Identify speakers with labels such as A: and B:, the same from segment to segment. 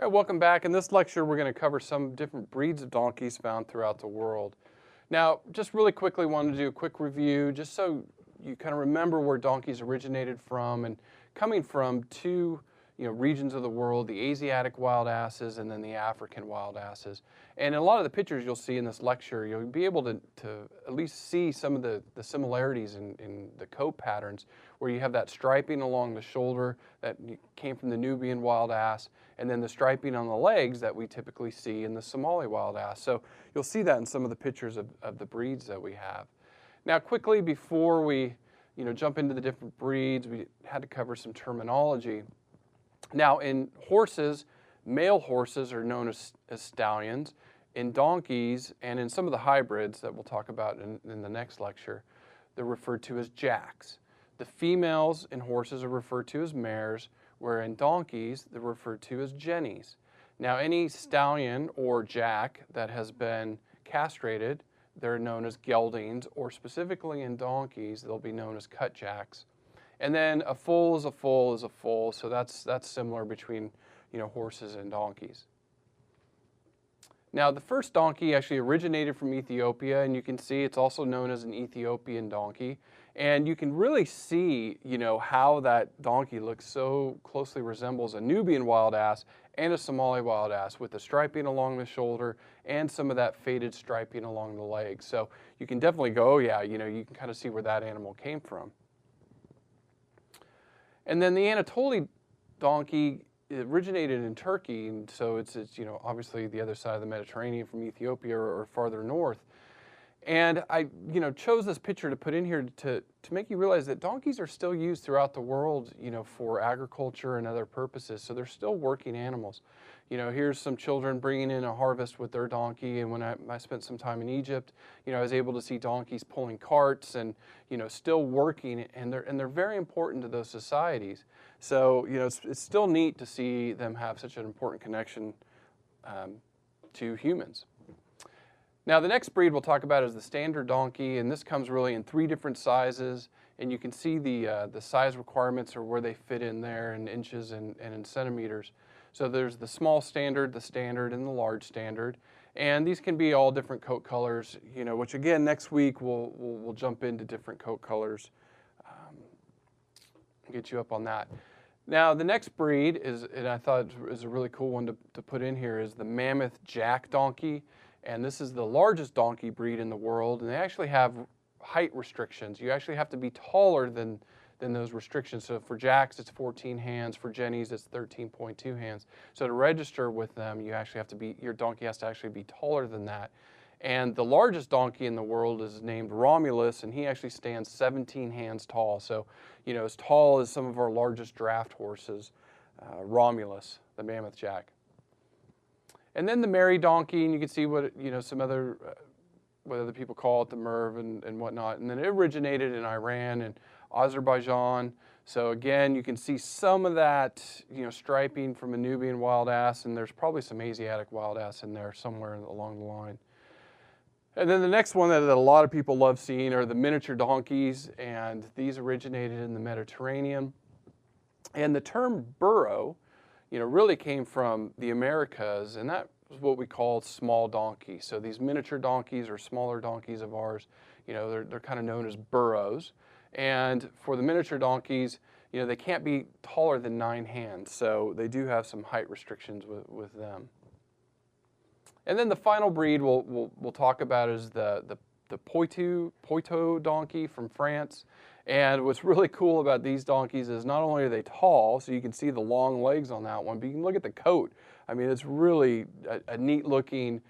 A: All right, welcome back. In this lecture, we're going to cover some different breeds of donkeys found throughout the world. Now, just really quickly, wanted to do a quick review, just so you kind of remember where donkeys originated from and coming from two regions of the world, the Asiatic wild asses and then the African wild asses. And in a lot of the pictures you'll see in this lecture, you'll be able to at least see some of the similarities in the coat patterns, where you have that striping along the shoulder that came from the Nubian wild ass, and then the striping on the legs that we typically see in the Somali wild ass. So you'll see that in some of the pictures of the breeds that we have. Now quickly, before we jump into the different breeds, we had to cover some terminology. Now in horses, male horses are known as stallions. In donkeys and in some of the hybrids that we'll talk about in the next lecture, they're referred to as jacks. The females in horses are referred to as mares, where in donkeys they're referred to as jennies. Now any stallion or jack that has been castrated, they're known as geldings, or specifically in donkeys they'll be known as cut jacks. And then a foal is a foal is a foal, so that's similar between horses and donkeys. Now the first donkey actually originated from Ethiopia, and you can see it's also known as an Ethiopian donkey. And you can really see how that donkey looks so closely resembles a Nubian wild ass and a Somali wild ass, with the striping along the shoulder and some of that faded striping along the legs. So you can definitely go, oh yeah, you can kind of see where that animal came from. And then the Anatoli donkey originated in Turkey, and so it's obviously the other side of the Mediterranean from Ethiopia or farther north. And I chose this picture to put in here to make you realize that donkeys are still used throughout the world for agriculture and other purposes. So they're still working animals. Here's some children bringing in a harvest with their donkey, and when I spent some time in Egypt, I was able to see donkeys pulling carts and still working, and they're very important to those societies. So it's still neat to see them have such an important connection to humans. Now the next breed we'll talk about is the standard donkey, and this comes really in 3 different sizes, and you can see the size requirements or where they fit in there in inches and in centimeters. So there's the small standard, and the large standard, and these can be all different coat colors, which again next week we'll jump into different coat colors, get you up on that. Now the next breed is, and I thought is a really cool one to put in here, is the Mammoth Jack donkey. And this is the largest donkey breed in the world, and they actually have height restrictions. You actually have to be taller than those restrictions. So for jacks, it's 14 hands. For jennies, it's 13.2 hands. So to register with them, your donkey has to actually be taller than that. And the largest donkey in the world is named Romulus, and he actually stands 17 hands tall. So, as tall as some of our largest draft horses, Romulus, the Mammoth Jack. And then the Mary donkey, and you can see what some other what other people call it, the Merv and whatnot. And then it originated in Iran and Azerbaijan. So again, you can see some of that striping from a Nubian wild ass, and there's probably some Asiatic wild ass in there somewhere along the line. And then the next one that a lot of people love seeing are the miniature donkeys, and these originated in the Mediterranean. And the term burro really came from the Americas, and that was what we called small donkeys. So these miniature donkeys or smaller donkeys of ours, they're kind of known as burros. And for the miniature donkeys, they can't be taller than 9 hands, so they do have some height restrictions with them. And then the final breed we'll talk about is the Poitou donkey from France. And what's really cool about these donkeys is not only are they tall, so you can see the long legs on that one, but you can look at the coat. I mean, it's really a neat looking,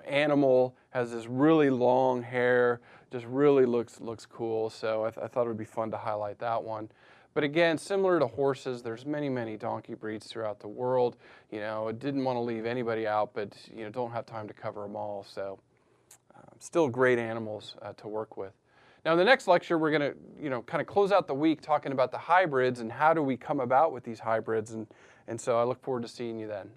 A: animal, has this really long hair, just really looks cool. So I thought it would be fun to highlight that one. But again, similar to horses, there's many donkey breeds throughout the world. I didn't want to leave anybody out, but don't have time to cover them all. So still great animals to work with. Now in the next lecture, we're going to kind of close out the week talking about the hybrids and how do we come about with these hybrids. And so I look forward to seeing you then.